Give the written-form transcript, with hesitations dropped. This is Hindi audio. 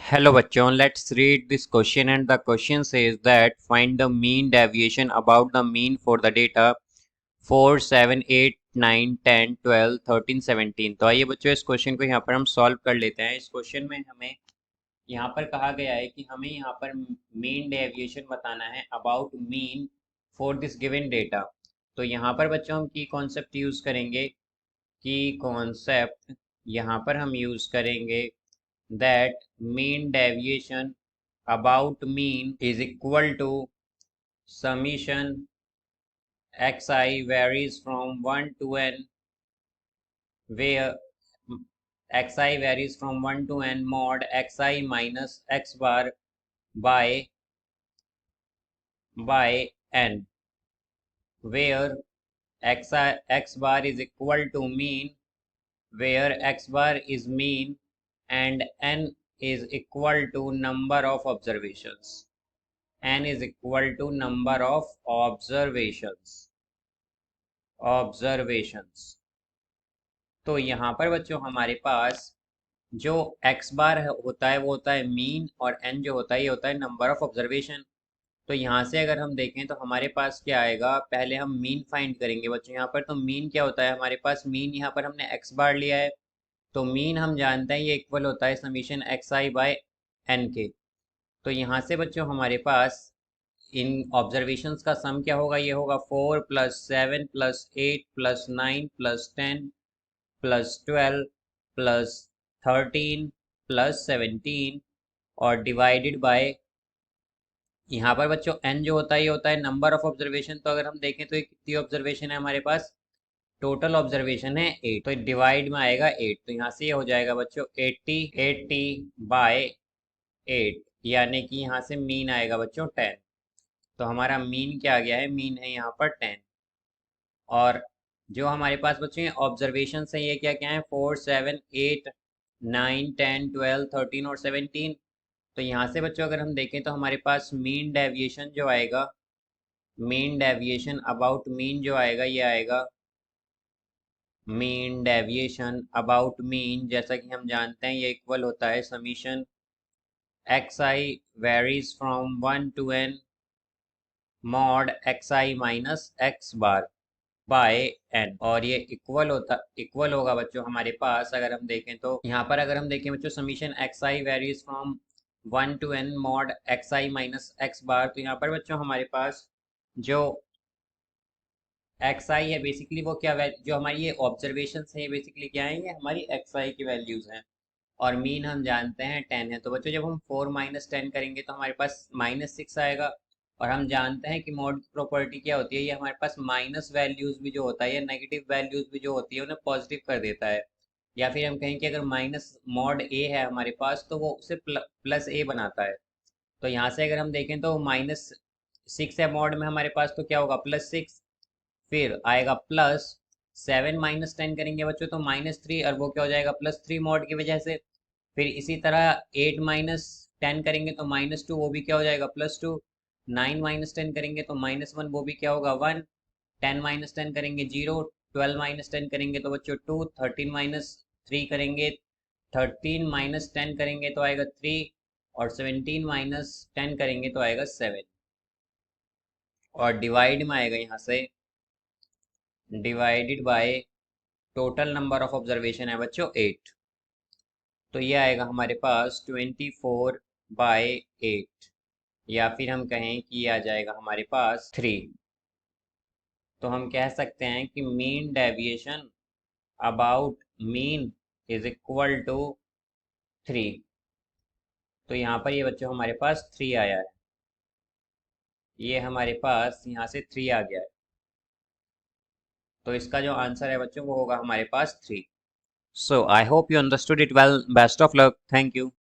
Hello बच्चों, let's read this question and the question says that find the mean deviation about the mean for the data 4, 7, 8, 9, 10, 12, 13, 17। तो आइए बच्चों इस क्वेश्चन को यहाँ पर हम सॉल्व कर लेते हैं। इस क्वेश्चन में हमें यहाँ पर कहा गया है कि हमें यहाँ पर मीन डेविएशन बताना है about mean for this given data. तो यहाँ पर बच्चों हम की कॉन्सेप्ट यूज़ करेंगे। की कॉन्सेप्ट यहाँ पर हम यूज़ करेंगे that mean deviation about mean is equal to summation xi varies from 1 to n where xi varies from 1 to n mod xi minus x bar by n where x bar is equal to mean, where x bar is mean and n is equal to number of observations. n is equal to number of observations। तो यहाँ पर बच्चों हमारे पास जो x बार होता है वो होता है मीन और n जो होता है ये होता है नंबर ऑफ ऑब्जर्वेशन। तो यहाँ से अगर हम देखें तो हमारे पास क्या आएगा, पहले हम मीन फाइंड करेंगे बच्चों। यहाँ पर तो मीन क्या होता है हमारे पास, मीन यहाँ पर हमने x बार लिया है तो मीन हम जानते हैं ये इक्वल होता है समीशन xi बाय n के। तो यहाँ से बच्चों हमारे पास इन ऑब्जर्वेशंस का सम क्या होगा, ये होगा 4 plus 7 plus 8 plus 9 plus 10 plus 12 plus 13 plus 17 और डिवाइडेड बाय यहाँ पर बच्चों n जो होता है ये होता है नंबर ऑफ ऑब्जर्वेशन। तो अगर हम देखें तो ये कितनी ऑब्जर्वेशन है हमारे पास, टोटल ऑब्जर्वेशन है 8, तो डिवाइड में आएगा 8। तो यहाँ से ये हो जाएगा बच्चों 80 बाय 8, यानी कि यहाँ से मीन आएगा बच्चों 10। तो हमारा मीन क्या आ गया है, मीन है यहाँ पर 10। और जो हमारे पास बच्चे हैं ऑब्जर्वेशन है ये क्या क्या है, 4, 7, 8, 9, 10, 12, 13 और 17। तो यहाँ से बच्चों अगर हम देखें तो हमारे पास मीन डेविएशन जो आएगा, मीन डेविएशन अबाउट मीन जो आएगा ये आएगा मीन डेविएशन अबाउट मीन, जैसा कि हम जानते हैं ये इक्वल होता है summation xi varies from 1 to n mod xi minus x bar by n। और ये इक्वल होगा बच्चों हमारे पास अगर हम देखें तो यहाँ पर अगर हम देखें बच्चों summation xi varies from 1 to n mod xi minus x बार। तो यहाँ पर बच्चों हमारे पास जो xi है बेसिकली वो क्या जो हमारी ये ऑब्जर्वेशन है ये बेसिकली क्या है, ये हमारी xi की वैल्यूज हैं और मीन हम जानते हैं 10 है। तो बच्चों जब हम 4 माइनस 10 करेंगे तो हमारे पास -6 आएगा। और हम जानते हैं कि मॉड की प्रॉपर्टी क्या होती है, ये हमारे पास माइनस वैल्यूज भी जो होता है या नेगेटिव वैल्यूज भी जो होती है उन्हें पॉजिटिव कर देता है। या फिर हम कहें कि अगर माइनस मॉड ए है हमारे पास तो वो उसे प्लस ए बनाता है। तो यहाँ से अगर हम देखें तो -6 है मॉड में हमारे पास तो क्या होगा +6, फिर आएगा प्लस 7 माइनस 10 करेंगे बच्चों तो -3 और वो क्या हो जाएगा +3 मॉड की वजह से। फिर इसी तरह 8 माइनस 10 करेंगे तो -2 वो भी क्या हो जाएगा +2। 9 माइनस 10 करेंगे तो -1 वो भी क्या होगा 1। 10 माइनस 10 करेंगे 0। 12 माइनस 10 करेंगे तो बच्चों 2। 13 माइनस 3 करेंगे 13 माइनस 10 करेंगे तो आएगा 3 और 17 माइनस 10 करेंगे तो आएगा 7 और डिवाइड में आएगा यहाँ से divided by total number of observation है बच्चों 8। तो ये आएगा हमारे पास 24/8 या फिर हम कहें कि ये आ जाएगा हमारे पास 3। तो हम कह सकते हैं कि mean deviation about mean is equal to 3। तो यहाँ पर ये बच्चों हमारे पास 3 आया है, ये हमारे पास यहाँ से 3 आ गया है। तो इसका जो आंसर है बच्चों वो होगा हमारे पास 3। So I hope you understood it well. Best of luck. Thank you.